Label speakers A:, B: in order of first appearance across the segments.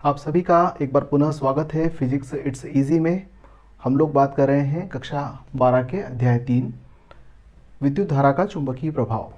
A: आप सभी का एक बार पुनः स्वागत है फिजिक्स इट्स इजी में। हम लोग बात कर रहे हैं कक्षा 12 के अध्याय 3 विद्युत धारा का चुंबकीय प्रभाव।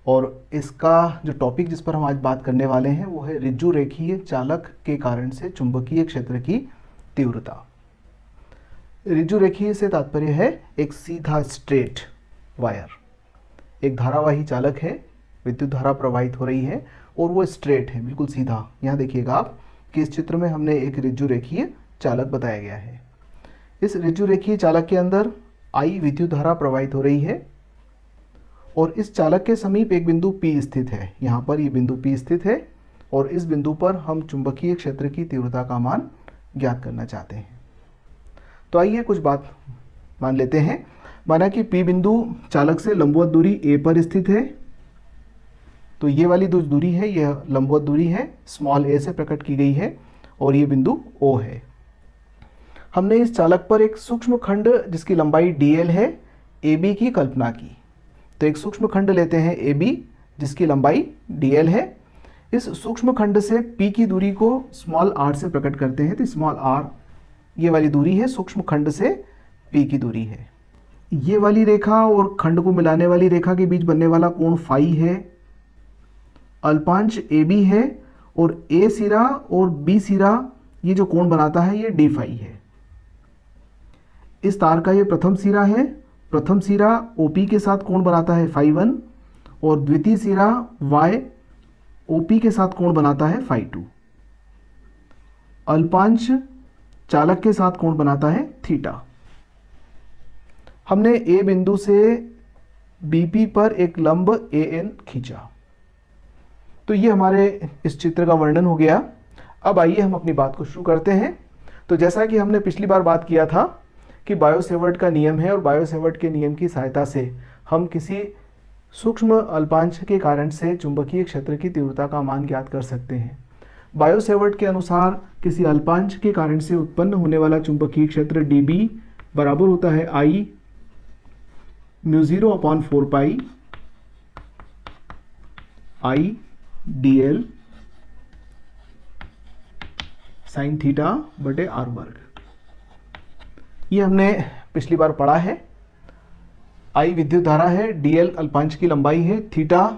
A: और इसका जो टॉपिक जिस पर हम आज बात करने वाले हैं वो है ऋजु रेखीय चालक के कारण से चुंबकीय क्षेत्र की तीव्रता। ऋजु रेखीय से तात्पर्य है एक सीधा स्ट्रेट वायर, एक धारावाही चालक है, विद्युत धारा प्रवाहित हो रही है और वो स्ट्रेट है, बिल्कुल सीधा। यहाँ देखिएगा आप कि इस चित्र में हमने एक ऋजु रेखीय चालक बताया गया है। इस ऋजु रेखीय चालक के अंदर I विद्युत धारा प्रवाहित हो रही है और इस चालक के समीप एक बिंदु P स्थित है। यहाँ पर ये बिंदु P स्थित है और इस बिंदु पर हम चुंबकीय क्षेत्र की तीव्रता का मान ज्ञात करना चाहते हैं। तो आइए कुछ बात मान लेते हैं। माना कि P बिंदु चालक से लंबवत दूरी A पर स्थित है, तो ये वाली जो दूरी है यह लंबवत दूरी है, स्मॉल a से प्रकट की गई है और ये बिंदु O है। हमने इस चालक पर एक सूक्ष्म खंड जिसकी लंबाई dl है AB की कल्पना की। तो एक सूक्ष्म खंड लेते हैं AB जिसकी लंबाई dl है। इस सूक्ष्म खंड से P की दूरी को स्मॉल r से प्रकट करते हैं। तो स्मॉल r ये वाली दूरी है, सूक्ष्म खंड से P की दूरी है। ये वाली रेखा और खंड को मिलाने वाली रेखा के बीच बनने वाला कोण फाई है, अल्पांश AB है और A सिरा और B सिरा ये जो कोण बनाता है ये d फाई है। इस तार का ये प्रथम सिरा है, प्रथम सिरा OP के साथ कोण बनाता है फाई 1 और द्वितीय सिरा Y OP के साथ कोण बनाता है फाई 2। अल्पांश चालक के साथ कोण बनाता है थीटा। हमने A बिंदु से BP पर एक लंब AN खींचा। तो ये हमारे इस चित्र का वर्णन हो गया। अब आइए हम अपनी बात को शुरू करते हैं। तो जैसा कि हमने पिछली बार बात किया था कि बायो-सेवर्ट का नियम है और बायो-सेवर्ट के नियम की सहायता से हम किसी सूक्ष्म अल्पांश के कारण से चुंबकीय क्षेत्र की तीव्रता का मान ज्ञात कर सकते हैं। बायो-सेवर्ट के अनुसार किसी अल्पांश के कारण से उत्पन्न होने वाला चुंबकीय क्षेत्र dB बराबर होता है I μ0/4 I dl sine theta बटे r वर्ग। ये हमने पिछली बार पढ़ा है। I विद्युत धारा है, dl अल्पांश की लंबाई है, थीटा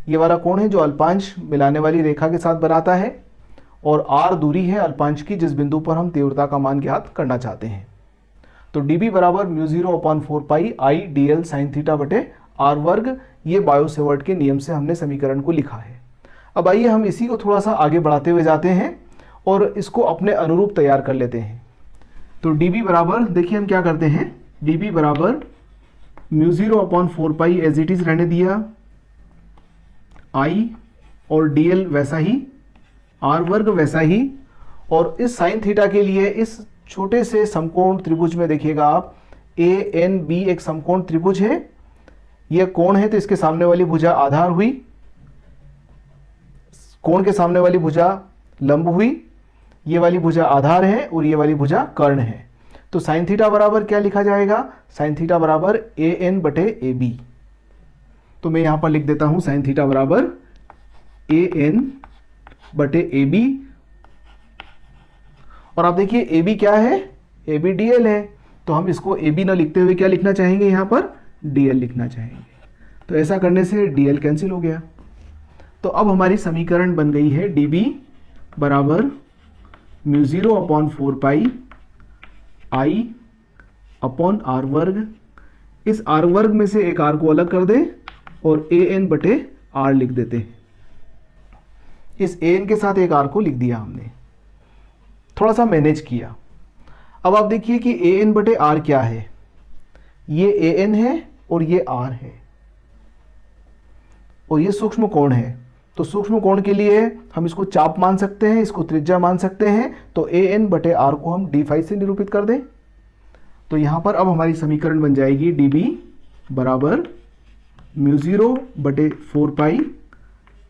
A: ये वाला कोण है जो अल्पांश मिलाने वाली रेखा के साथ बनाता है और r दूरी है अल्पांश की जिस बिंदु पर हम तीव्रता का मान ज्ञात करना चाहते हैं। तो dB बराबर μ0/4 I dl साइन थीटा बटे r वर्ग। ये बायो-सेवर्ट के नियम से हमने समीकरण को लिखा है। अब आइए हम इसी को थोड़ा सा आगे बढ़ाते हुए जाते हैं और इसको अपने अनुरूप तैयार कर लेते हैं। तो dB बराबर देखिए हम क्या करते हैं, dB बराबर μ0/4 एज इट इज रहने दिया, I और dl वैसा ही, r वर्ग वैसा ही। और इस साइन थीटा के लिए इस छोटे से समकोण त्रिभुज में देखिएगा आप ANB एक समकोण त्रिभुज है, यह कोण है तो इसके सामने वाली भुजा आधार हुई, कोण के सामने वाली भुजा लंब हुई, ये वाली भुजा आधार है और ये वाली भुजा कर्ण है। तो साइन थीटा बराबर क्या लिखा जाएगा, साइन थीटा बराबर AN बटे AB। तो मैं यहां पर लिख देता हूं साइन थीटा बराबर AN बटे AB। और आप देखिए AB क्या है, AB dl है, तो हम इसको AB ना लिखते हुए क्या लिखना चाहेंगे, यहां पर dl लिखना चाहेंगे। तो ऐसा करने से dl कैंसिल हो गया। तो अब हमारी समीकरण बन गई है dB बराबर μ0/4 I अपॉन r वर्ग। इस r वर्ग में से एक r को अलग कर दें और AN बटे r लिख देते हैं। इस AN के साथ एक r को लिख दिया हमने, थोड़ा सा मैनेज किया। अब आप देखिए कि AN बटे r क्या है, ये AN है और ये r है और ये सूक्ष्म कोण है। तो सूक्ष्म कोण के लिए हम इसको चाप मान सकते हैं, इसको त्रिज्या मान सकते हैं। तो AN बटे r को हम d फाई से निरूपित कर दें। तो यहाँ पर अब हमारी समीकरण बन जाएगी dB बराबर μ0/4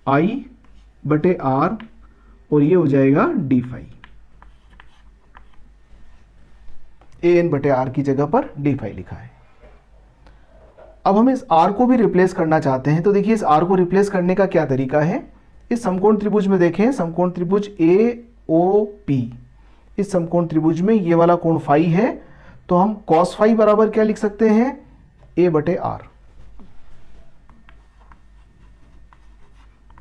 A: I बटे r और ये हो जाएगा d फाई। AN बटे r की जगह पर d फाई लिखा है। अब हम इस r को भी रिप्लेस करना चाहते हैं। तो देखिए इस r को रिप्लेस करने का क्या तरीका है। इस समकोण त्रिभुज में देखें, समकोण त्रिभुज ओ पी, इस समकोण त्रिभुज में ये वाला कोण फाई है, तो हम कॉस फाई बराबर क्या लिख सकते हैं, ए बटे आर।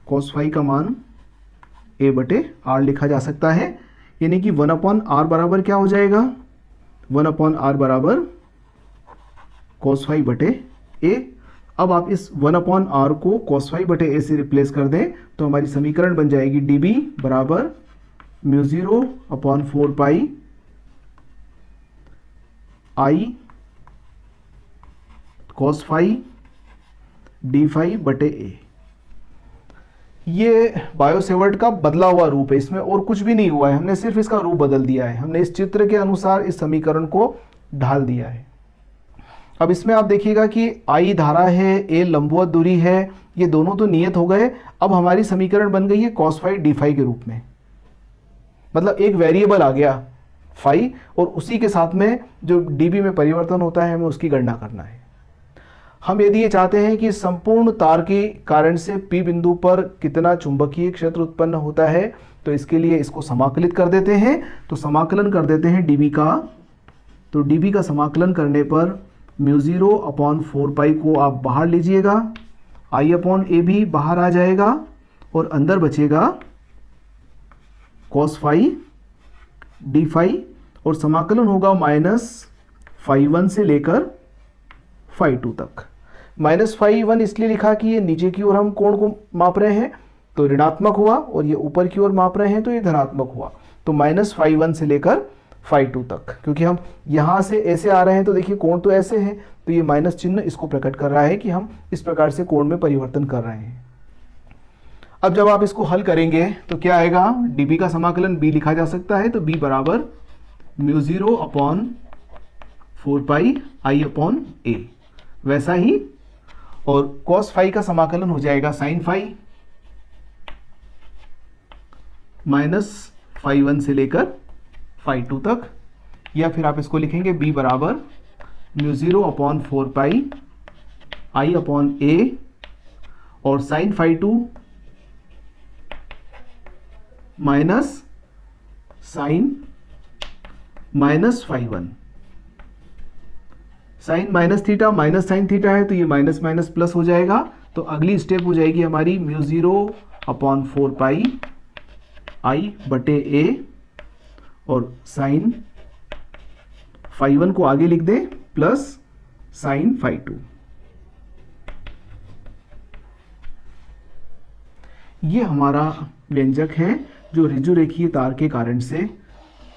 A: कॉस फाई का मान ए बटे आर लिखा जा सकता है, यानी कि 1/r बराबर क्या हो जाएगा, 1/r बराबर कॉस फाई बटे ए। अब आप इस 1/r को कॉस फाई बटे ए से रिप्लेस कर दें तो हमारी समीकरण बन जाएगी dB बराबर μ0/4 पाई I cos phi D phi बटे ए। ये बायोसेवर्ट का बदला हुआ रूप है, इसमें और कुछ भी नहीं हुआ है, हमने सिर्फ इसका रूप बदल दिया है, हमने इस चित्र के अनुसार इस समीकरण को ढाल दिया है। अब इसमें आप देखिएगा कि आई धारा है, ए लंबवत दूरी है, ये दोनों तो नियत हो गए। अब हमारी समीकरण बन गई है कॉस फाई डी फाई के रूप में, मतलब एक वेरिएबल आ गया फाई, और उसी के साथ में जो डीबी में परिवर्तन होता है हमें उसकी गणना करना है। हम यदि ये चाहते हैं कि संपूर्ण तार के कारण से पी बिंदु पर कितना चुंबकीय क्षेत्र उत्पन्न होता है, तो इसके लिए इसको समाकलित कर देते हैं। तो समाकलन कर देते हैं डीबी का, तो डीबी का समाकलन करने पर μ0/4 पाई को आप बाहर लीजिएगा, I/a भी बाहर आ जाएगा और अंदर बचेगा कॉस फाई डी फाई, और समाकलन होगा -φ1 से लेकर φ2 तक। -φ1 इसलिए लिखा कि ये नीचे की ओर हम कोण को माप रहे हैं तो ऋणात्मक हुआ, और ये ऊपर की ओर माप रहे हैं तो ये धनात्मक हुआ, तो -φ1 से लेकर φ2 तक। क्योंकि हम यहाँ से ऐसे आ रहे हैं तो देखिए कोण तो ऐसे है, तो ये माइनस चिन्ह इसको प्रकट कर रहा है कि हम इस प्रकार से कोण में परिवर्तन कर रहे हैं। अब जब आप इसको हल करेंगे तो क्या आएगा, dB का समाकलन b लिखा जा सकता है, तो b बराबर μ0/4 पाई I/a, वैसा ही। और cos फाई का समाकलन हो जाएगा sin फाई -φ1 से लेकर φ2 तक, या फिर आप इसको लिखेंगे b बराबर μ0/4 पाई I/a, और sin φ2 minus sine -φ1। Sine minus theta minus sine theta है, तो ये माइनस माइनस प्लस हो जाएगा, तो अगली स्टेप हो जाएगी हमारी μ0/4 पाई I/a, और साइन φ1 को आगे लिख दें प्लस साइन φ2। ये हमारा व्यंजक है जो ऋजुरेखीय तार के कारण से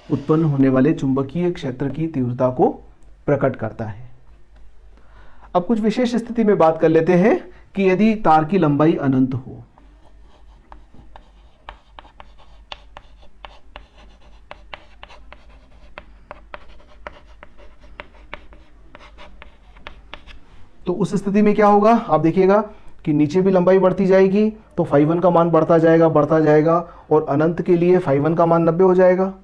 A: उत्पन्न होने वाले चुंबकीय क्षेत्र की तीव्रता को प्रकट करता है। अब कुछ विशेष स्थिति में बात कर लेते हैं कि यदि तार की लंबाई अनंत हो, तो उस स्थिति में क्या होगा, आप देखिएगा कि नीचे भी लंबाई बढ़ती जाएगी तो φ1 का मान बढ़ता जाएगा, और अनंत के लिए φ1 का मान 90 हो जाएगा।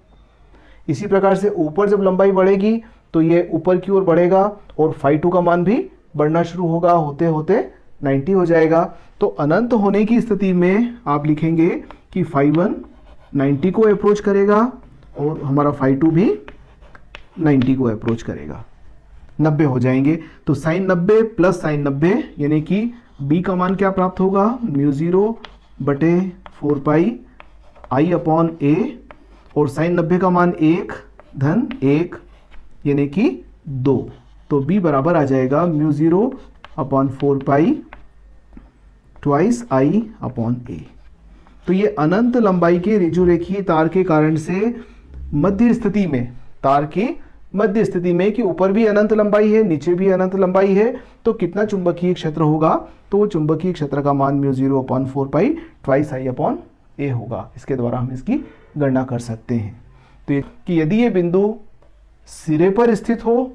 A: इसी प्रकार से ऊपर जब लंबाई बढ़ेगी तो ये ऊपर की ओर बढ़ेगा और φ2 का मान भी बढ़ना शुरू होगा, होते होते 90 हो जाएगा। तो अनंत होने की स्थिति में आप लिखेंगे कि φ1 90 को अप्रोच करेगा और हमारा φ2 भी 90 को अप्रोच करेगा, 90 हो जाएंगे। तो साइन 90 प्लस साइन 90 यानी कि b का मान क्या प्राप्त होगा, μ0/4 पाई I/a, और साइन 90 का मान 1 धन 1 यानी कि 2, तो b बराबर आ जाएगा μ0/4 पाई ट्वाइस I/a। तो ये अनंत लंबाई के ऋजुरेखीय तार के कारण से मध्य स्थिति में, तार की मध्य स्थिति में कि ऊपर भी अनंत लंबाई है नीचे भी अनंत लंबाई है, तो कितना चुंबकीय क्षेत्र होगा, तो चुंबकीय क्षेत्र का मान μ0/4 पाई ट्वाइस I/a होगा। इसके द्वारा हम इसकी गणना कर सकते हैं। तो कि यदि ये बिंदु सिरे पर स्थित हो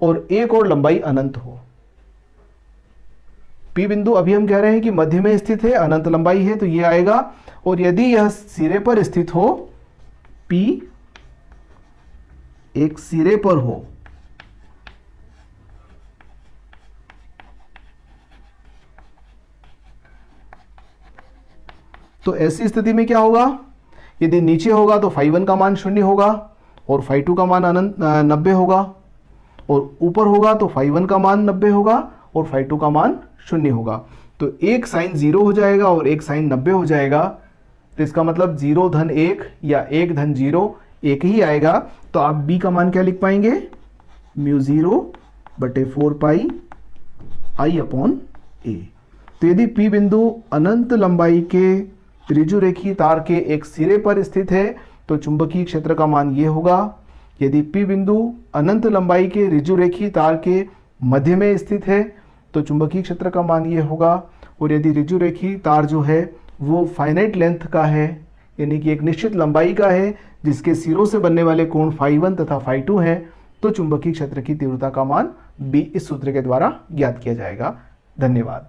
A: और एक और लंबाई अनंत हो, P बिंदु अभी हम कह रहे हैं कि मध्य में स्थित है, अनंत लंबाई है, तो ये आएगा। और यदि यह सिरे पर स्थित हो, P एक सिरे पर हो, तो ऐसी स्थिति में क्या होगा यदि नीचे होगा तो phi 1 का मान 0 होगा और phi 2 का मान 90 होगा, और ऊपर होगा तो phi 1 का मान 90 होगा और phi 2 का मान 0 होगा। तो एक साइन 0 हो जाएगा और एक साइन 90 हो जाएगा, तो इसका मतलब 0 धन 1 या 1 धन 0 एक ही आएगा। तो आप b का मान क्या लिख पाएंगे, μ0 बटे 4 पाई I अपॉन a। तो यदि P बिंदु अनंत लंबाई के त्रिज्यरेखीय तार के एक सिरे पर स्थित है तो चुंबकीय क्षेत्र का मान ये होगा। यदि P बिंदु अनंत लंबाई के ऋजुरेखीय तार के मध्य में स्थित है तो चुंबकीय क्षेत्र का मान ये होगा। और यदि ऋजुरेखीय तार जो है वो फाइनाइट लेंथ का है, यानी कि एक निश्चित लंबाई का है, जिसके सिरों से बनने वाले कोण phi 1 तथा phi 2 हैं, तो चुंबकीय क्षेत्र की तीव्रता का मान b इस सूत्र के द्वारा ज्ञात किया जाएगा। धन्यवाद।